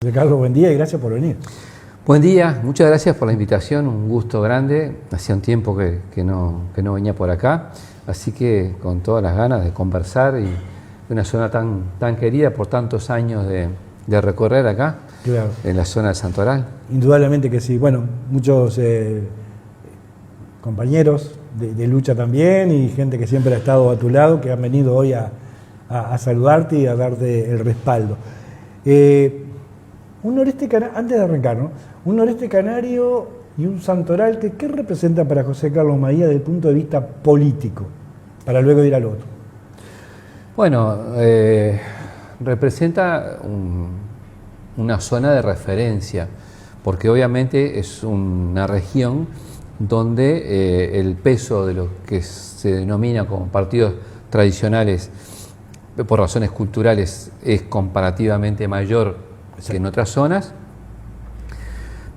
José Carlos, buen día y gracias por venir. Buen día, muchas gracias por la invitación, un gusto grande. Hacía un tiempo que no venía por acá, así que con todas las ganas de conversar y de una zona tan querida por tantos años de recorrer acá, Claro. en la zona del Santoral. Indudablemente que sí. Bueno, muchos compañeros de lucha también y gente que siempre ha estado a tu lado, que han venido hoy a saludarte y a darte el respaldo. Un noreste canario, antes de arrancar, ¿no? Un noreste canario y un santoral, ¿qué representa para José Carlos Maía desde el punto de vista político? Para luego ir al otro. Bueno, representa una zona de referencia, porque obviamente es una región donde el peso de lo que se denomina como partidos tradicionales, por razones culturales, es comparativamente mayor que en otras zonas,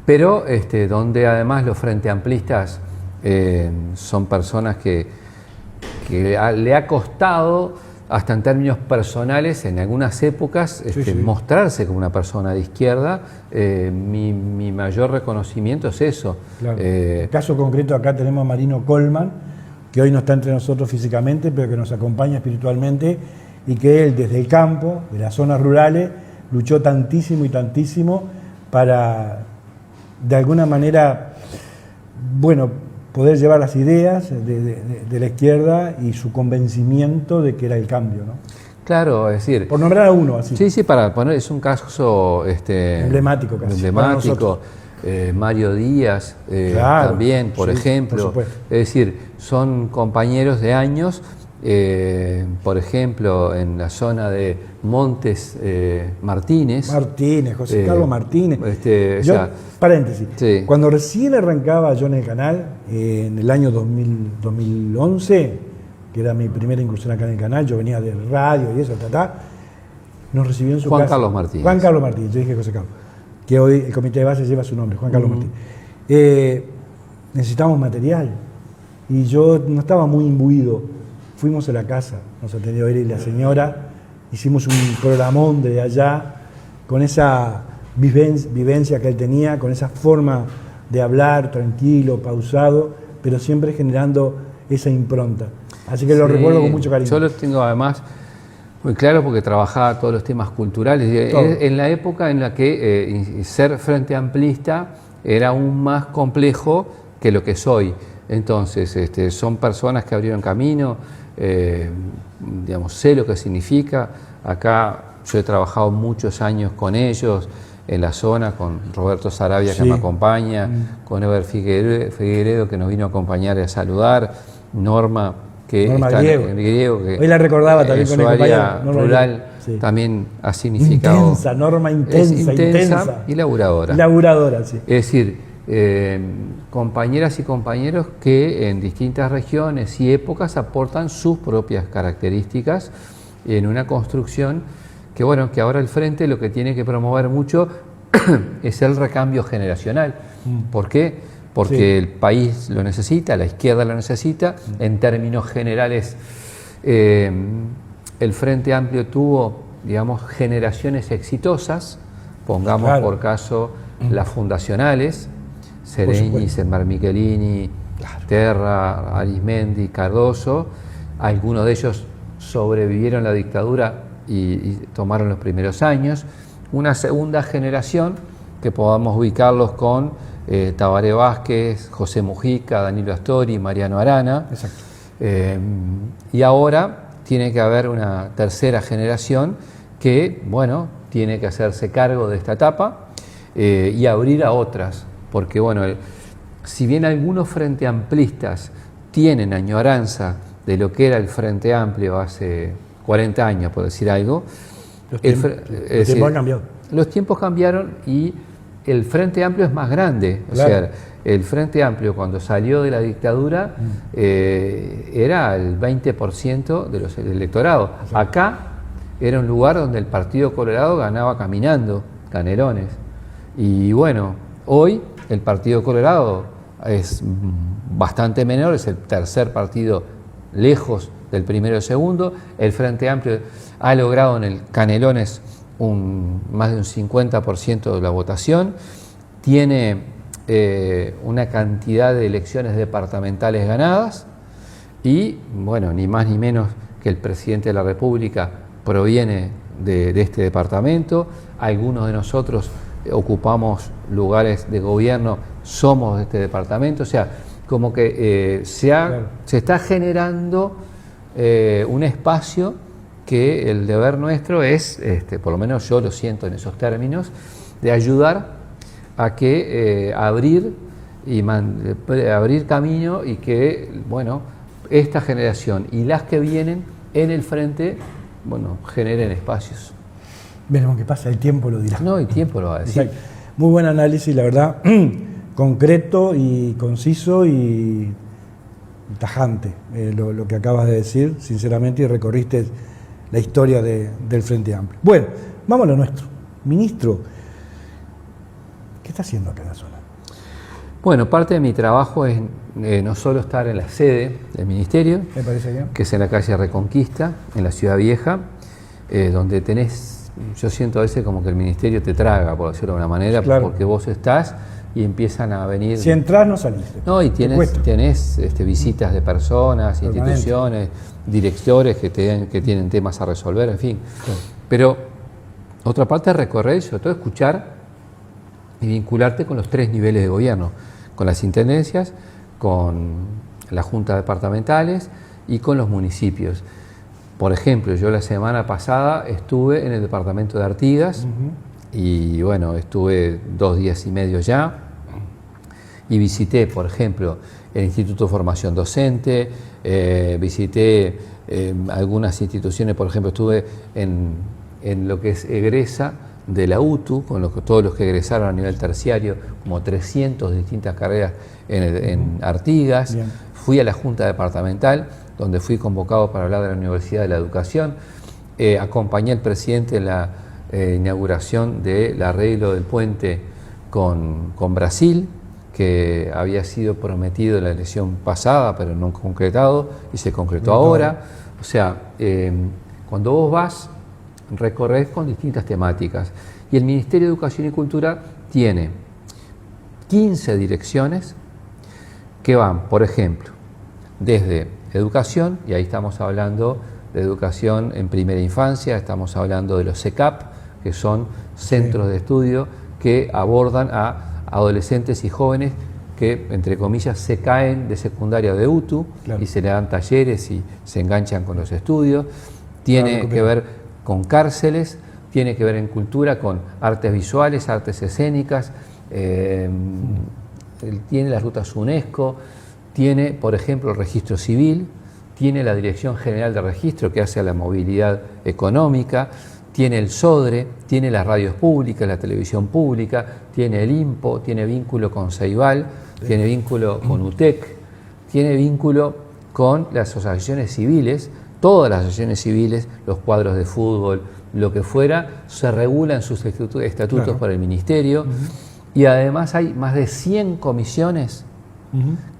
pero donde además los frente amplistas son personas que le ha costado, hasta en términos personales, en algunas épocas, mostrarse como una persona de izquierda. Mi mayor reconocimiento es eso. Claro. En caso concreto, acá tenemos a Marino Colman, que hoy no está entre nosotros físicamente, pero que nos acompaña espiritualmente, y que él, desde el campo, de las zonas rurales, luchó tantísimo y tantísimo para, de alguna manera, bueno, poder llevar las ideas de la izquierda y su convencimiento de que era el cambio, ¿no? Claro, es decir... Por nombrar a uno, así. Sí, para poner, es un caso... emblemático casi. Emblemático. Mario Díaz, claro, también, por ejemplo. Por es decir, son compañeros de años. Por ejemplo, en la zona de Montes Martínez, José Carlos Martínez. Paréntesis, sí. Cuando recién arrancaba yo en el canal, en el año 2011, que era mi primera incursión acá en el canal, yo venía de radio y eso, nos recibió en su casa. Carlos Martínez. Juan Carlos Martínez, yo dije José Carlos, que hoy el comité de base lleva su nombre, Juan Carlos Martínez. Necesitamos material y yo no estaba muy imbuido. Fuimos a la casa, nos atendió él y la señora, hicimos un programón de allá, con esa vivencia que él tenía, con esa forma de hablar, tranquilo, pausado, pero siempre generando esa impronta. Así que lo recuerdo con mucho cariño. Yo lo tengo además muy claro porque trabajaba todos los temas culturales. En la época en la que ser frente amplista era aún más complejo que lo que soy. Entonces, son personas que abrieron camino. Digamos, sé lo que significa. Acá yo he trabajado muchos años con ellos en la zona, con Roberto Sarabia, que me acompaña, con Eber Figueiredo, que nos vino a acompañar y a saludar, Norma, que está en Griego, que hoy la recordaba también con el área rural, también ha significado intensa, Norma intensa y laburadora. Sí. Es decir, compañeras y compañeros que en distintas regiones y épocas aportan sus propias características en una construcción que, bueno, que ahora el Frente lo que tiene que promover mucho es el recambio generacional. ¿Por qué? Porque el país lo necesita, la izquierda lo necesita. En términos generales, el Frente Amplio tuvo, digamos, generaciones exitosas, pongamos por caso las fundacionales, Sereñi, Semar Michelini, Terra, Arismendi, Cardoso. Algunos de ellos sobrevivieron la dictadura y tomaron los primeros años. Una segunda generación que podamos ubicarlos con Tabaré Vázquez, José Mujica, Danilo Astori, Mariano Arana. Exacto. Y ahora tiene que haber una tercera generación que, bueno, tiene que hacerse cargo de esta etapa y abrir a otras. Porque, bueno, si bien algunos frente amplistas tienen añoranza de lo que era el Frente Amplio hace 40 años, por decir algo, los tiempos han cambiado. Los tiempos cambiaron y el Frente Amplio es más grande. O sea, el Frente Amplio cuando salió de la dictadura era el 20% del electorado. Acá era un lugar donde el Partido Colorado ganaba caminando, Canelones. Y bueno, hoy el Partido Colorado es bastante menor, es el tercer partido lejos del primero y segundo. El Frente Amplio ha logrado en el Canelones más de un 50% de la votación, tiene una cantidad de elecciones departamentales ganadas y, bueno, ni más ni menos que el presidente de la República proviene de este departamento. Algunos de nosotros ocupamos lugares de gobierno, somos de este departamento, o sea, como que se está generando un espacio que el deber nuestro es, por lo menos yo lo siento en esos términos, de ayudar a que abrir camino y que, bueno, esta generación y las que vienen en el frente, bueno, generen espacios. Veremos qué pasa, el tiempo lo dirá. No, el tiempo lo va a decir. Exacto. Muy buen análisis, la verdad, concreto y conciso y tajante, lo que acabas de decir, sinceramente, y recorriste la historia del Frente Amplio. Bueno, vamos a lo nuestro. Ministro, ¿qué está haciendo acá en la zona? Bueno, parte de mi trabajo es no solo estar en la sede del Ministerio, Me parece bien. que es en la calle Reconquista, en la Ciudad Vieja, donde tenés, yo siento a veces como que el Ministerio te traga, por decirlo de una manera, claro, porque vos estás y empiezan a venir... Si entras, no saliste. No, y tenés visitas de personas, instituciones, directores que tienen temas a resolver, en fin. Claro. Pero otra parte es recorrer, sobre todo escuchar y vincularte con los 3 niveles de gobierno, con las intendencias, con las juntas departamentales y con los municipios. Por ejemplo, yo la semana pasada estuve en el departamento de Artigas y bueno, estuve 2 días y medio ya y visité, por ejemplo, el Instituto de Formación Docente, visité algunas instituciones, por ejemplo, estuve en lo que es egresa de la UTU, con todos los que egresaron a nivel terciario, como 300 distintas carreras en Artigas. Bien. Fui a la Junta Departamental, donde fui convocado para hablar de la Universidad de la Educación. Acompañé al presidente en la inauguración del arreglo del puente con Brasil, que había sido prometido en la elección pasada, pero no concretado, y se concretó ahora. O sea, cuando vos vas, recorres con distintas temáticas. Y el Ministerio de Educación y Cultura tiene 15 direcciones que van, por ejemplo, desde educación, y ahí estamos hablando de educación en primera infancia, estamos hablando de los CECAP, que son centros de estudio que abordan a adolescentes y jóvenes que, entre comillas, se caen de secundaria de UTU, claro, y se le dan talleres y se enganchan con los estudios. Tiene que ver con cárceles, tiene que ver en cultura con artes visuales, artes escénicas, tiene las rutas UNESCO, tiene, por ejemplo, el registro civil, tiene la Dirección General de Registro que hace a la movilidad económica, tiene el SODRE, tiene las radios públicas, la televisión pública, tiene el INPO, tiene vínculo con Ceibal, tiene vínculo con UTEC, tiene vínculo con las asociaciones civiles. Todas las asociaciones civiles, los cuadros de fútbol, lo que fuera, se regulan sus estatutos, claro, por el Ministerio. Y además hay más de 100 comisiones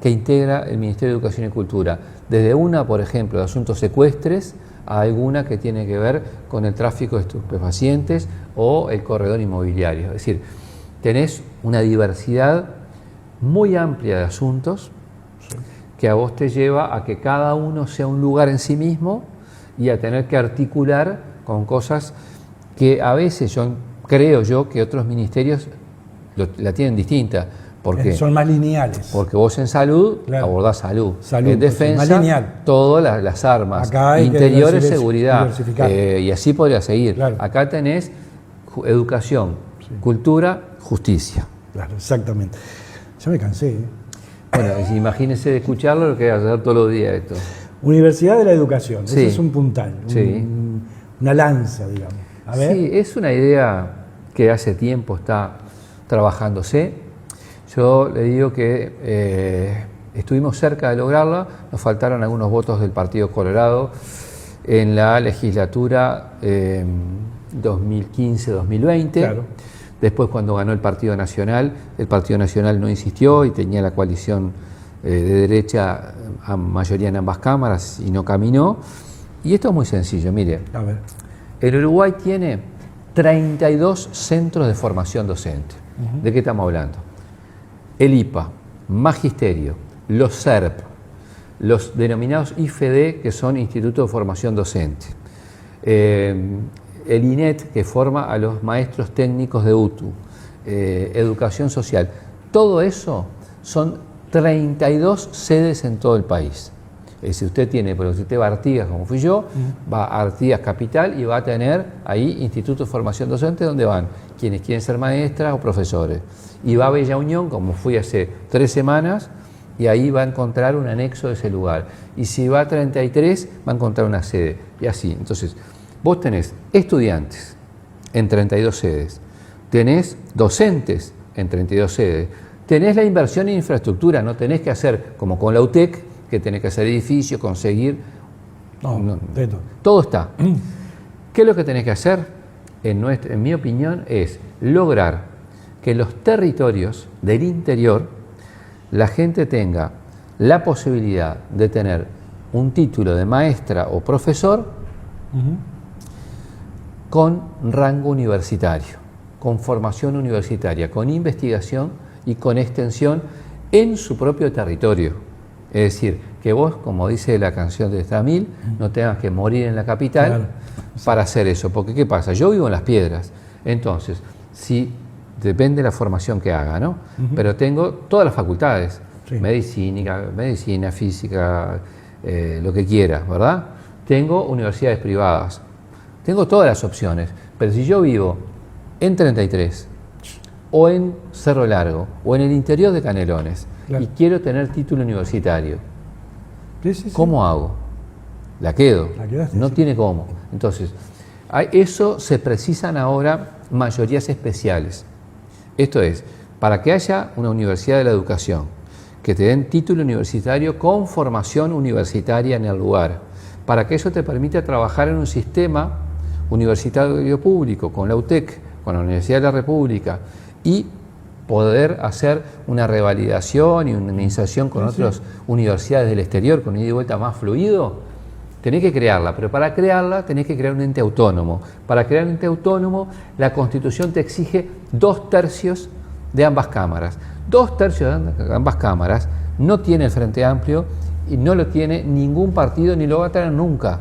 que integra el Ministerio de Educación y Cultura. Desde una, por ejemplo, de asuntos secuestres, a alguna que tiene que ver con el tráfico de estupefacientes o el corredor inmobiliario. Es decir, tenés una diversidad muy amplia de asuntos, sí, que a vos te lleva a que cada uno sea un lugar en sí mismo y a tener que articular con cosas que a veces creo yo que otros ministerios la tienen distinta. Porque son más lineales. Porque vos en salud, claro, abordás salud. En defensa, todas las armas. Acá hay interiores, seguridad. Y así podría seguir. Claro. Acá tenés educación, sí, cultura, justicia. Claro, exactamente. Ya me cansé. Bueno, imagínense de escucharlo lo que hay que hacer todos los días esto. Universidad de la Educación, sí, ese es un puntal, sí, una lanza, digamos. A ver. Sí, es una idea que hace tiempo está trabajándose. Yo le digo que estuvimos cerca de lograrla, nos faltaron algunos votos del Partido Colorado en la legislatura 2015-2020. Claro. Después, cuando ganó el Partido Nacional no insistió y tenía la coalición de derecha a mayoría en ambas cámaras y no caminó. Y esto es muy sencillo, mire. A ver. El Uruguay tiene 32 centros de formación docente. ¿De qué estamos hablando? El IPA, Magisterio, los SERP, los denominados IFD, que son Institutos de Formación Docente, el INET, que forma a los maestros técnicos de UTU, Educación Social. Todo eso son 32 sedes en todo el país. Si usted tiene, pero si usted va a Artigas, como fui yo, va a Artigas Capital y va a tener ahí Instituto de Formación Docente donde van quienes quieren ser maestras o profesores. Y va a Bella Unión, como fui hace 3 semanas, y ahí va a encontrar un anexo de ese lugar. Y si va a 33, va a encontrar una sede. Y así. Entonces, vos tenés estudiantes en 32 sedes, tenés docentes en 32 sedes, tenés la inversión en infraestructura, no tenés que hacer como con la UTEC, que tenés que hacer edificios, conseguir... todo está. ¿Qué es lo que tenés que hacer? En mi opinión, es lograr que los territorios del interior la gente tenga la posibilidad de tener un título de maestra o profesor con rango universitario, con formación universitaria, con investigación y con extensión en su propio territorio. Es decir, que vos, como dice la canción de Estamil, no tengas que morir en la capital para hacer eso. Porque, ¿qué pasa? Yo vivo en Las Piedras, entonces, si depende de la formación que haga, ¿no? Pero tengo todas las facultades, medicina, física, lo que quiera, ¿verdad? Tengo universidades privadas, tengo todas las opciones, pero si yo vivo en 33, o en Cerro Largo, o en el interior de Canelones, y quiero tener título universitario, ¿cómo hago? La quedo, no tiene cómo. Entonces, a eso se precisan ahora mayorías especiales. Esto es, para que haya una universidad de la educación, que te den título universitario con formación universitaria en el lugar, para que eso te permita trabajar en un sistema universitario público, con la UTEC, con la Universidad de la República, y poder hacer una revalidación y una iniciación con otras universidades del exterior, con ida y vuelta más fluido, tenés que crearla, pero para crearla tenés que crear un ente autónomo. Para crear un ente autónomo, la Constitución te exige 2/3 de ambas cámaras. 2/3 de ambas cámaras no tiene el Frente Amplio y no lo tiene ningún partido ni lo va a tener nunca.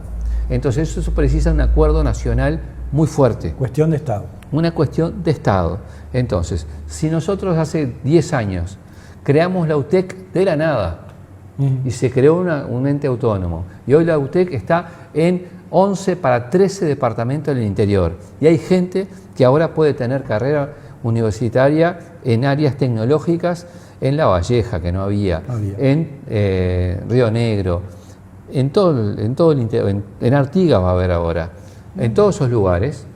Entonces eso precisa un acuerdo nacional muy fuerte. Cuestión de Estado. Una cuestión de Estado. Entonces, si nosotros hace 10 años creamos la UTEC de la nada y se creó un ente autónomo, y hoy la UTEC está en 11 para 13 departamentos del interior, y hay gente que ahora puede tener carrera universitaria en áreas tecnológicas en La Valleja, que no había. En Río Negro, en todo el interior, en Artigas va a haber ahora, en todos esos lugares.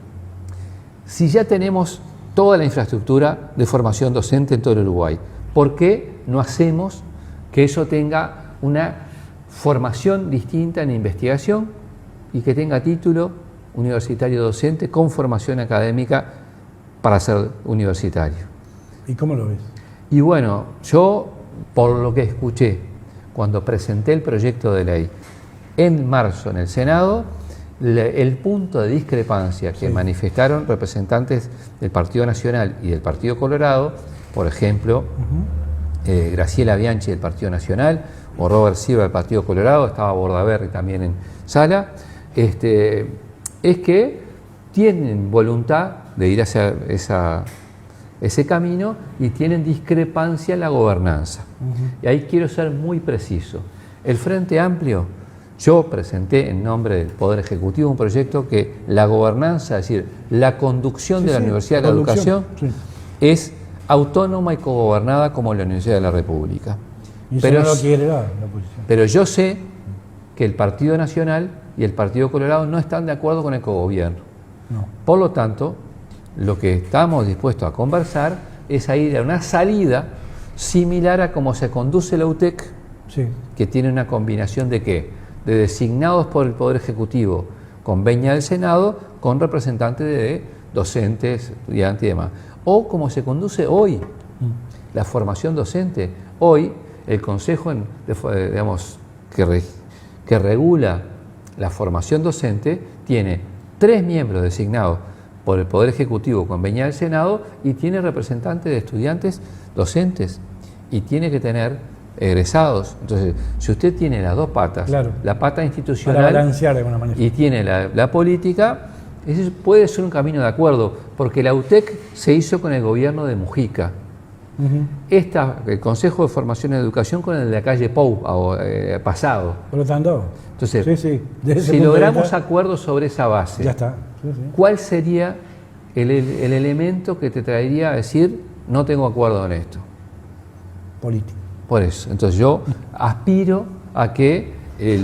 Si ya tenemos toda la infraestructura de formación docente en todo el Uruguay, ¿por qué no hacemos que eso tenga una formación distinta en investigación y que tenga título universitario docente con formación académica para ser universitario? ¿Y cómo lo ves? Y bueno, yo, por lo que escuché, cuando presenté el proyecto de ley en marzo en el Senado, el punto de discrepancia que manifestaron representantes del Partido Nacional y del Partido Colorado, por ejemplo, Graciela Bianchi del Partido Nacional o Robert Silva del Partido Colorado, estaba Bordaberry también en sala, es que tienen voluntad de ir hacia ese camino y tienen discrepancia en la gobernanza. Y ahí quiero ser muy preciso. El Frente Amplio, yo presenté en nombre del Poder Ejecutivo un proyecto que la gobernanza, es decir, la conducción de la Universidad de la Educación es autónoma y cogobernada como la Universidad de la República. Y eso no lo quiere la oposición. Pero yo sé que el Partido Nacional y el Partido Colorado no están de acuerdo con el cogobierno. Por lo tanto, lo que estamos dispuestos a conversar es a ir a una salida similar a cómo se conduce la UTEC, que tiene una combinación de ¿qué? De designados por el Poder Ejecutivo con veña del Senado, con representantes de docentes, estudiantes y demás. O como se conduce hoy la formación docente. Hoy el Consejo digamos, que regula la formación docente tiene 3 miembros designados por el Poder Ejecutivo convenía al Senado y tiene representantes de estudiantes, docentes, y tiene que tener egresados. Entonces, si usted tiene las dos patas, claro, la pata institucional para balancear de alguna manera, y tiene la política, ese puede ser un camino de acuerdo, porque la UTEC se hizo con el gobierno de Mujica. El Consejo de Formación y Educación con el de la calle Pou, pasado. Por lo tanto, entonces, sí, si logramos acuerdos sobre esa base, ya está. ¿Cuál sería el elemento que te traería a decir no tengo acuerdo en esto? Político. Por eso, entonces yo aspiro a que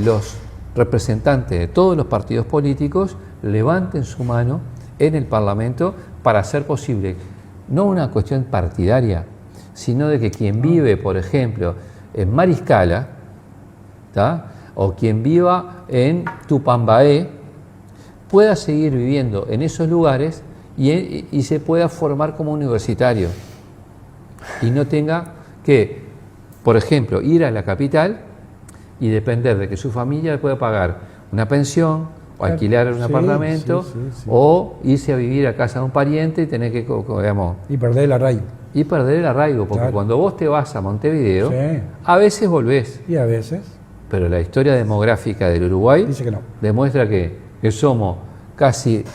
los representantes de todos los partidos políticos levanten su mano en el Parlamento para hacer posible, no una cuestión partidaria, sino de que quien vive, por ejemplo, en Mariscala, ¿tá?, o quien viva en Tupambaé, pueda seguir viviendo en esos lugares y se pueda formar como universitario y no tenga que, por ejemplo, ir a la capital y depender de que su familia le pueda pagar una pensión o alquilar un apartamento o irse a vivir a casa de un pariente y tener que, digamos... Y perder el arraigo. Y perder el arraigo, porque cuando vos te vas a Montevideo, a veces volvés. Y a veces. Pero la historia demográfica del Uruguay dice que no. Demuestra que somos casi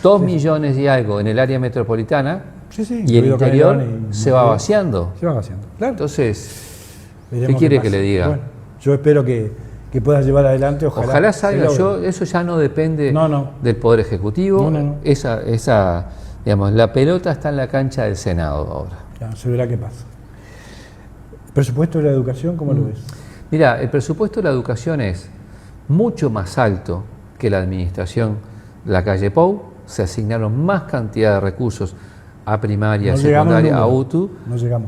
2 millones y algo en el área metropolitana y el interior se va vaciando. Se va vaciando, claro. Entonces, ¿qué quiere que le diga? Bueno, yo espero que puedas llevar adelante, ojalá salga. Eso ya no depende del Poder Ejecutivo. Esa, digamos, la pelota está en la cancha del Senado ahora. Ya, se verá qué pasa. ¿El presupuesto de la educación cómo lo ves? Mira, el presupuesto de la educación es mucho más alto que la administración de la calle Pou. Se asignaron más cantidad de recursos a primaria, secundaria, a UTU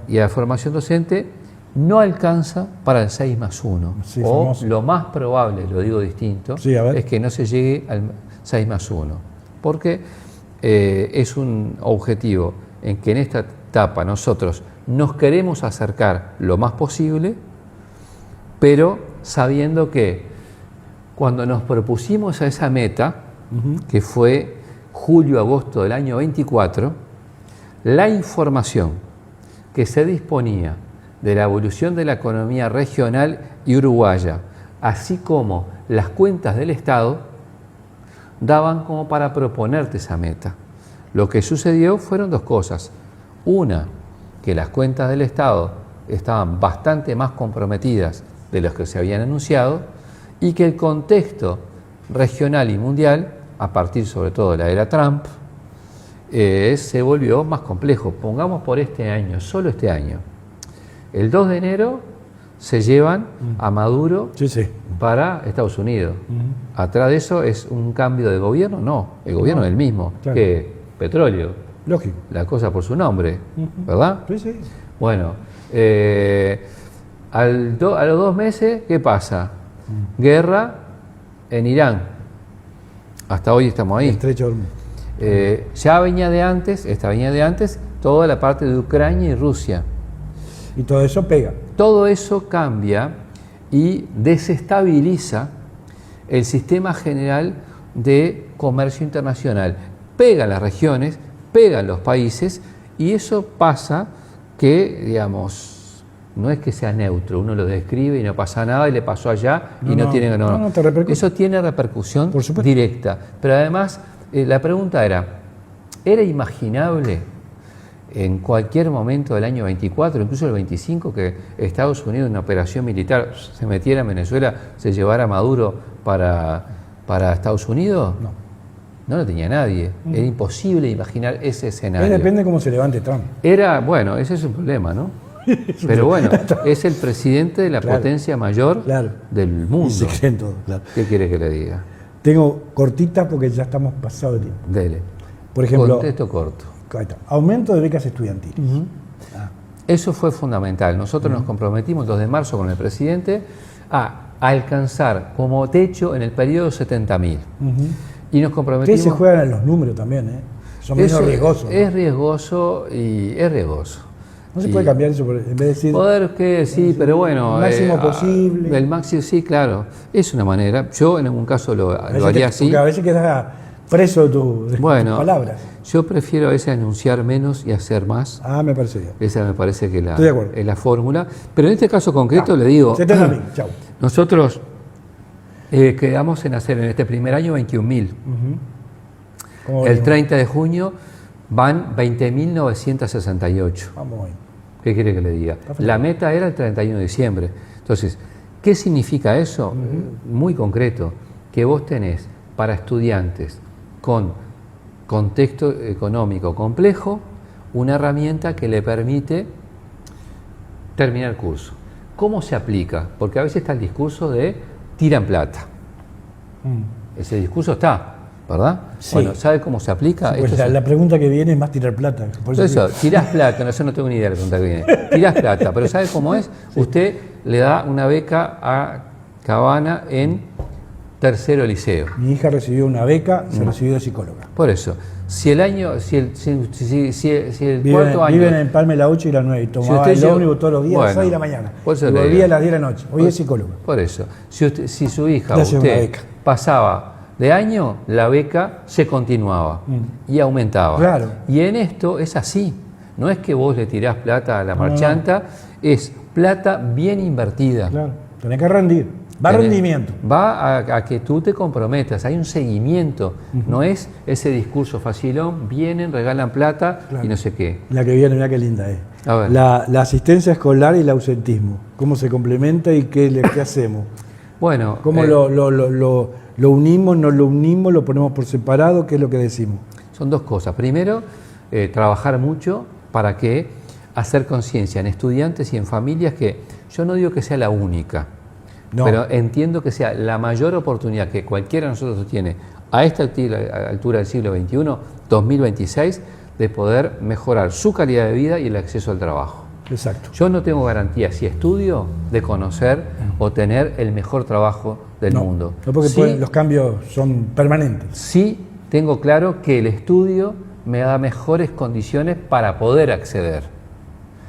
y a la formación docente. No alcanza para el 6+1. Sí, o famoso. Lo más probable, lo digo distinto, es que no se llegue al 6+1. Porque es un objetivo en que en esta etapa nosotros nos queremos acercar lo más posible, pero sabiendo que cuando nos propusimos a esa meta, que fue julio-agosto del año 24, la información que se disponía de la evolución de la economía regional y uruguaya, así como las cuentas del Estado, daban como para proponerte esa meta. Lo que sucedió fueron dos cosas. Una, que las cuentas del Estado estaban bastante más comprometidas de los que se habían anunciado y que el contexto regional y mundial, a partir sobre todo de la era Trump, se volvió más complejo. Pongamos por este año, solo este año. El 2 de enero se llevan a Maduro para Estados Unidos. Atrás de eso es un cambio de gobierno, no, el gobierno es el mismo, que petróleo. Lógico. La cosa por su nombre, ¿verdad? Sí. Bueno, a los 2 meses, ¿qué pasa? Guerra en Irán. Hasta hoy estamos ahí. Estrecho de Hormuz. Ya venía de antes, toda la parte de Ucrania y Rusia. Y todo eso pega. Todo eso cambia y desestabiliza el sistema general de comercio internacional. Pega las regiones, pega los países y eso pasa que, digamos, no es que sea neutro, uno lo describe y no pasa nada y le pasó allá y no tiene... Eso tiene repercusión directa. Pero además, la pregunta era imaginable en cualquier momento del año 24, incluso el 25, que Estados Unidos en una operación militar se metiera en Venezuela, se llevara a Maduro para Estados Unidos? No lo tenía nadie. Era imposible imaginar ese escenario. Depende de cómo se levante Trump. Bueno, ese es un problema, ¿no? Pero bueno, es el presidente de la potencia mayor del mundo. Y se creen todo, ¿Qué quiere que le diga? Tengo cortita porque ya estamos pasados de tiempo. Dele. Por ejemplo, contesto corto. Aumento de becas estudiantiles. Eso fue fundamental. Nosotros nos comprometimos el 2 de marzo con el presidente a alcanzar como techo en el periodo 70.000. Y nos comprometimos... Ustedes se juegan en los números también, son menos riesgosos. Es riesgoso y es riesgoso. No se puede cambiar eso, en vez de decir... Poder que sí, pero bueno... El máximo posible. El máximo, sí, claro. Es una manera. Yo en algún caso lo haría así. Porque a veces queda preso de tus palabras. Yo prefiero a veces anunciar menos y hacer más. Me parece bien. Esa me parece que Estoy de acuerdo. es la fórmula. Pero en este caso concreto le digo, se te da a mí. Chau. Nosotros quedamos en hacer en este primer año 21.000. El 30 de junio van 20.968. Vamos bien. ¿Qué quiere que le diga? La meta era el 31 de diciembre. Entonces, ¿qué significa eso? Muy concreto, que vos tenés para estudiantes con contexto económico complejo una herramienta que le permite terminar el curso. ¿Cómo se aplica? Porque a veces está el discurso de tiran plata. Ese discurso está, ¿verdad? Sí. Bueno, ¿sabe cómo se aplica? Sí, pues la pregunta que viene es más tirar plata. Por eso tirás plata, no, yo no tengo ni idea de la pregunta que viene. Tirás plata, pero ¿sabe cómo es? Sí. Usted le da una beca a Cabana en tercero liceo. Mi hija recibió una beca, se recibió de psicóloga. Por eso, si el cuarto año... Viven en Palme la 8 y la 9, y tomaba el ómnibus todos los días a las 6 de la mañana. Y volvía a las 10 de la noche. Hoy es psicóloga. Por eso, si su hija, usted pasaba de año, la beca se continuaba y aumentaba. Claro. Y en esto es así. No es que vos le tirás plata a la marchanta, es plata bien invertida. Claro, tenés que rendir. Va rendimiento. Va a que tú te comprometas, hay un seguimiento. No es ese discurso facilón, vienen, regalan plata y no sé qué. La que viene, mira qué linda es. A ver. La asistencia escolar y el ausentismo. ¿Cómo se complementa y qué hacemos? Bueno. ¿Cómo lo unimos, no lo unimos, lo ponemos por separado? ¿Qué es lo que decimos? Son dos cosas. Primero, trabajar mucho para que hacer conciencia en estudiantes y en familias que yo no digo que sea la única. No. Pero entiendo que sea la mayor oportunidad que cualquiera de nosotros tiene a esta altura del siglo XXI, 2026, de poder mejorar su calidad de vida y el acceso al trabajo. Exacto. Yo no tengo garantía, si estudio, de conocer o tener el mejor trabajo del mundo. No, porque los cambios son permanentes. Sí tengo claro que el estudio me da mejores condiciones para poder acceder.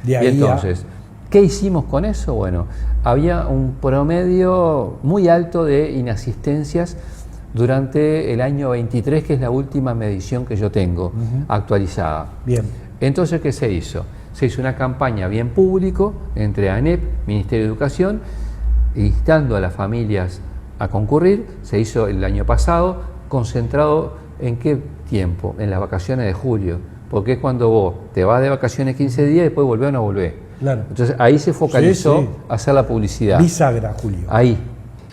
De ahí y entonces, ¿qué hicimos con eso? Bueno, había un promedio muy alto de inasistencias durante el año 23, que es la última medición que yo tengo actualizada. Bien. Entonces, ¿qué se hizo? Se hizo una campaña bien público entre ANEP, Ministerio de Educación, instando a las familias a concurrir. Se hizo el año pasado, concentrado ¿en qué tiempo? En las vacaciones de julio, porque es cuando vos te vas de vacaciones 15 días y después volvés o no volvés. Claro. Entonces ahí se focalizó hacer la publicidad. Bisagra, Julio. Ahí.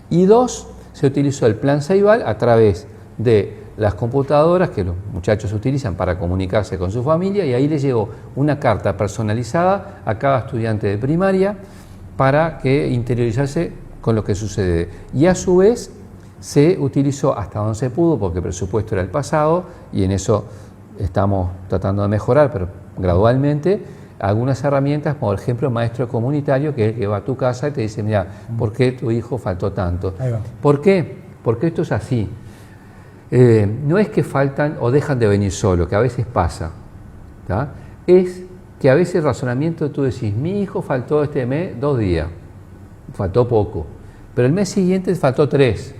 Y dos, se utilizó el plan Ceibal a través de las computadoras que los muchachos utilizan para comunicarse con su familia, y ahí les llegó una carta personalizada a cada estudiante de primaria para que interiorizarse con lo que sucede. Y a su vez se utilizó hasta donde se pudo, porque el presupuesto era el pasado, y en eso estamos tratando de mejorar, pero gradualmente, algunas herramientas, como por ejemplo maestro comunitario, que es el que va a tu casa y te dice, mira, ¿por qué tu hijo faltó tanto? ¿Por qué? Porque esto es así. No es que faltan o dejan de venir solo, que a veces pasa, ¿tá? Es que a veces el razonamiento tú decís, mi hijo faltó este mes 2 días, faltó poco, pero el mes siguiente faltó 3,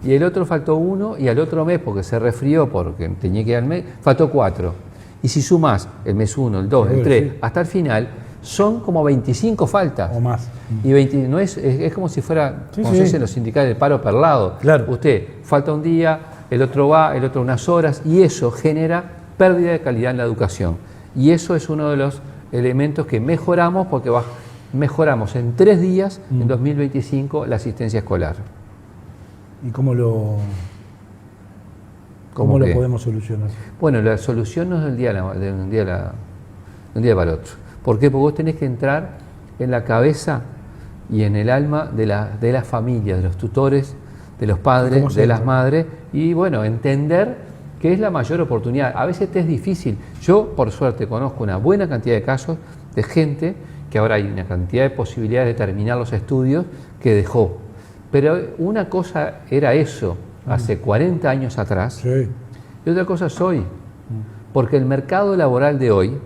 y el otro faltó 1, y al otro mes, porque se resfrió, porque tenía que ir al mes, faltó 4. Y si sumás el mes 1, el 2, el 3, hasta el final, son como 25 faltas. O más. Y 20, no es como si fuera, como se dice en los sindicales, el paro perlado. Claro. Usted falta un día, el otro va, el otro unas horas, y eso genera pérdida de calidad en la educación. Y eso es uno de los elementos que mejoramos, porque mejoramos en 3 días, en 2025, la asistencia escolar. ¿Y cómo lo podemos solucionar? Bueno, la solución no es de un día para otro. ¿Por qué? Porque vos tenés que entrar en la cabeza y en el alma de la familia, de los tutores, de los padres, de las madres, y bueno, entender que es la mayor oportunidad. A veces te es difícil. Yo, por suerte, conozco una buena cantidad de casos de gente que ahora hay una cantidad de posibilidades de terminar los estudios que dejó. Pero una cosa era eso, hace 40 años atrás, y otra cosa es hoy. Porque el mercado laboral de hoy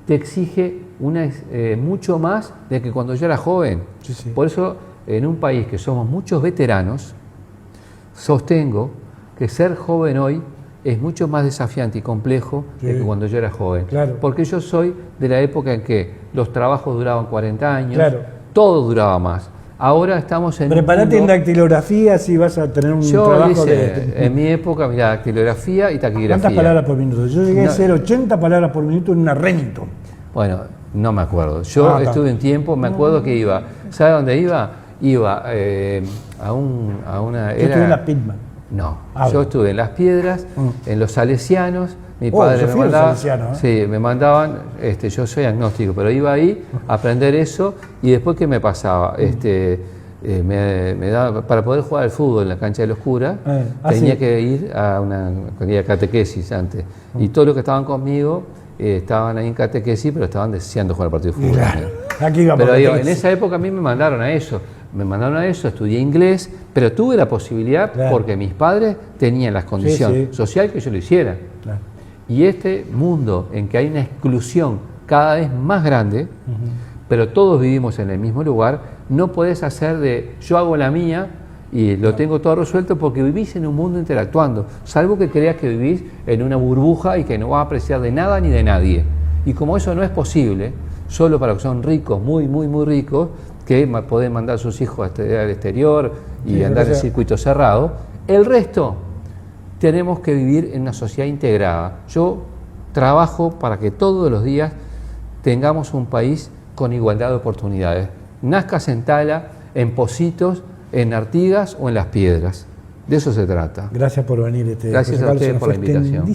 te exige mucho más de que cuando yo era joven. Por eso, en un país que somos muchos veteranos, sostengo que ser joven hoy es mucho más desafiante y complejo que cuando yo era joven. Claro. Porque yo soy de la época en que los trabajos duraban 40 años, claro. todo duraba más. Ahora estamos en Prepárate en dactilografía si vas a tener un trabajo en mi época, mira, dactilografía y taquigrafía. ¿Cuántas palabras por minuto? Yo llegué a hacer 80 palabras por minuto en una Remington. Bueno, no me acuerdo. Yo estuve un tiempo, me acuerdo que iba. ¿Sabe dónde iba? Iba a una... Yo estuve en la Pitman. No, yo estuve en Las Piedras, en los Salesianos. Mi padre me mandaba, sí, me mandaban, yo soy agnóstico, pero iba ahí a aprender eso y después ¿qué me pasaba? Me daba, para poder jugar al fútbol en la cancha de los curas, tenía que ir a una catequesis antes. Y todos los que estaban conmigo estaban ahí en catequesis, pero estaban deseando jugar al partido de fútbol. Aquí pero digo, en esa época a mí me mandaron a eso. Estudié inglés, pero tuve la posibilidad porque mis padres tenían las condiciones sociales que yo lo hiciera. Claro. Y este mundo en que hay una exclusión cada vez más grande, pero todos vivimos en el mismo lugar, no podés hacer de yo hago la mía y lo tengo todo resuelto porque vivís en un mundo interactuando, salvo que creas que vivís en una burbuja y que no vas a apreciar de nada ni de nadie. Y como eso no es posible, solo para los que son ricos, muy, muy, muy ricos, que pueden mandar a sus hijos a estudiar al exterior y andar en circuito cerrado, el resto tenemos que vivir en una sociedad integrada. Yo trabajo para que todos los días tengamos un país con igualdad de oportunidades. Nazcas en Tala, en Pocitos, en Artigas o en Las Piedras. De eso se trata. Gracias por venir. Gracias a ustedes por la invitación.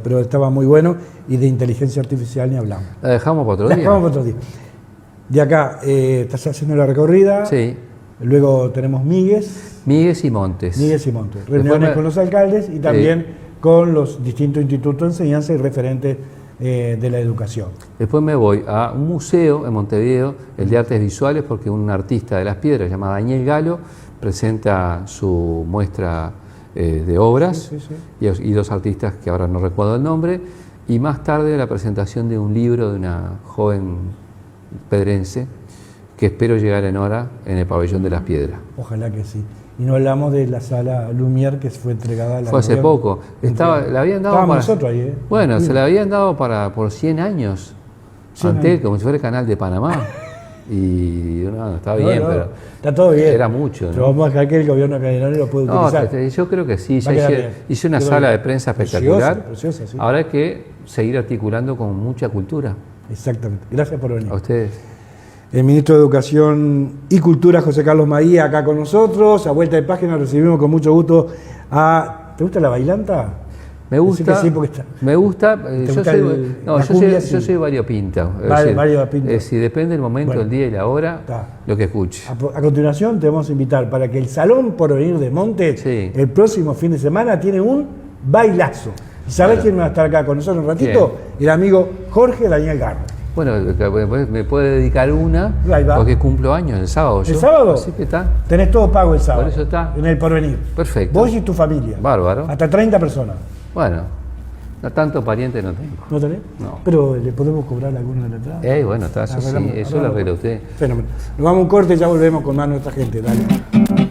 Pero estaba muy bueno y de inteligencia artificial ni hablamos. La dejamos para otro día. Dejamos para otro día. De acá, estás haciendo la recorrida. Sí. Luego tenemos Míguez y Montes. Reuniones con los alcaldes y también con los distintos institutos de enseñanza y referentes de la educación. Después me voy a un museo en Montevideo, el de artes visuales, porque un artista de Las Piedras llamado Daniel Galo presenta su muestra de obras y dos artistas que ahora no recuerdo el nombre, y más tarde la presentación de un libro de una joven pedrense que espero llegar en hora en el pabellón de Las Piedras. Ojalá que sí. Y no hablamos de la sala Lumière que fue entregada a la... Fue hace poco. La habían dado para... nosotros ahí, Bueno, se la habían dado por 100 años. Antes, como si fuera el canal de Panamá. Y no, está bien, pero... Está todo bien. Era mucho, ¿no? Pero vamos a dejar que el gobierno cadenero lo puede utilizar. Yo creo que sí. Hice una sala de prensa espectacular. Preciosa, sí. Ahora hay que seguir articulando con mucha cultura. Exactamente. Gracias por venir. A ustedes. El ministro de Educación y Cultura, José Carlos Maía, acá con nosotros. A vuelta de página recibimos con mucho gusto a... ¿Te gusta la bailanta? Me gusta. Sí, porque está... Me gusta. Yo soy variopinto. Si depende del momento, el día y la hora, lo que escuche. A continuación te vamos a invitar para que el Salón Porvenir de Montes, el próximo fin de semana, tiene un bailazo. ¿Y sabés quién va a estar acá con nosotros un ratito? El amigo Jorge Daniel Garro. Bueno, me puede dedicar una, porque cumplo años el sábado. ¿El sábado? Así que está. Tenés todo pago el sábado. Por eso está. En el Porvenir. Perfecto. Vos y tu familia. Bárbaro. Hasta 30 personas. Bueno, no tanto pariente no tengo. ¿No tenés? No. Pero le podemos cobrar alguna de la entrada. Bueno, está, eso lo arregla usted. Fenómeno. Nos vamos a un corte y ya volvemos con más nuestra gente. Dale.